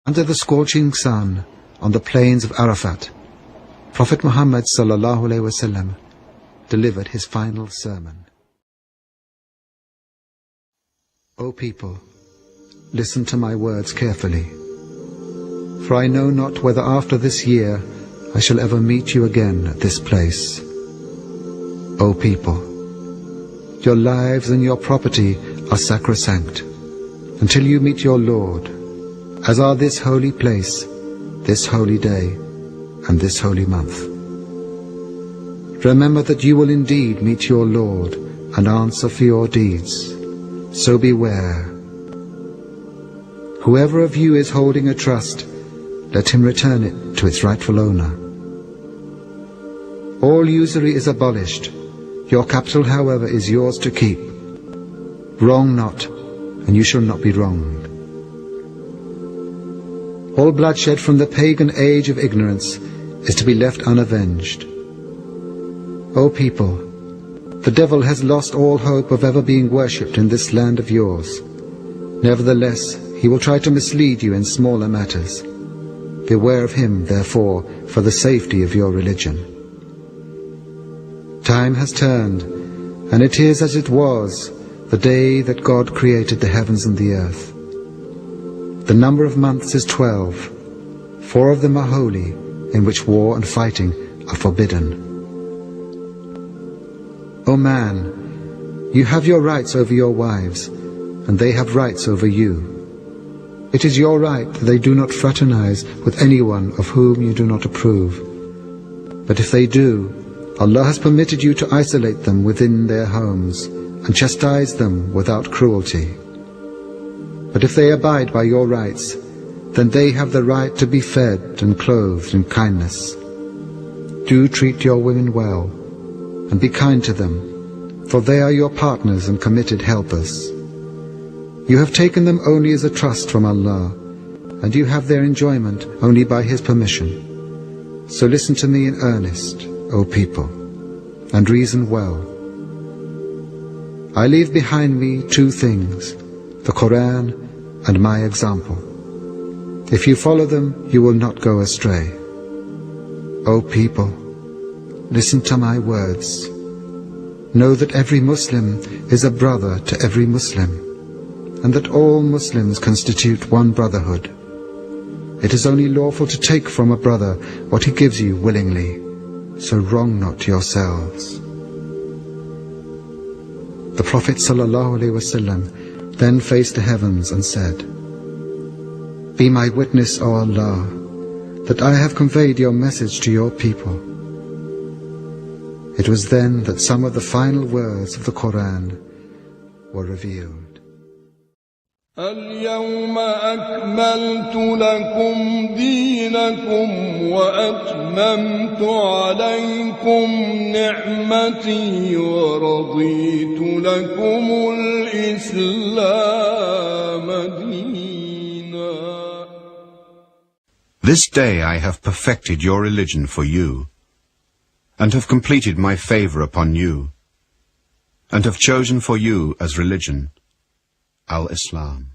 Under the scorching sun, on the plains of Arafat, Prophet Muhammad ﷺ delivered his final sermon. O people, listen to my words carefully, for I know not whether after this year I shall ever meet you again at this place. O people, your lives and your property are sacrosanct until you meet your Lord, as are this holy place, this holy day, and this holy month. Remember that you will indeed meet your Lord and answer for your deeds, so beware. Whoever of you is holding a trust, let him return it to its rightful owner. All usury is abolished. Your capital, however, is yours to keep. Wrong not, and you shall not be wronged. All bloodshed from the pagan age of ignorance is to be left unavenged. O people, the devil has lost all hope of ever being worshipped in this land of yours. Nevertheless, he will try to mislead you in smaller matters. Beware of him, therefore, for the safety of your religion. Time has turned, and it is as it was the day that God created the heavens and the earth. The number of months is 12. 4 of them are holy, in which war and fighting are forbidden. O man, you have your rights over your wives, and they have rights over you. It is your right that they do not fraternize with anyone of whom you do not approve. But if they do, Allah has permitted you to isolate them within their homes and chastise them without cruelty. But if they abide by your rights, then they have the right to be fed and clothed in kindness. Do treat your women well, and be kind to them, for they are your partners and committed helpers. You have taken them only as a trust from Allah, and you have their enjoyment only by His permission. So listen to me in earnest, O people, and reason well. I leave behind me 2 things, the Quran and my example. If you follow them, you will not go astray. O people, listen to my words. Know that every Muslim is a brother to every Muslim, and that all Muslims constitute one brotherhood. It is only lawful to take from a brother what he gives you willingly, so wrong not yourselves. The Prophet ﷺ then faced the heavens and said, Be my witness, O Allah, that I have conveyed your message to your people. It was then that some of the final words of the Quran were revealed. اليوم أكملت لكم دينكم وأتممت عليكم نعمتي ورضيت لكم الإسلام دينا. This day I have perfected your religion for you, and have completed my favor upon you, and have chosen for you as religion al-Islam.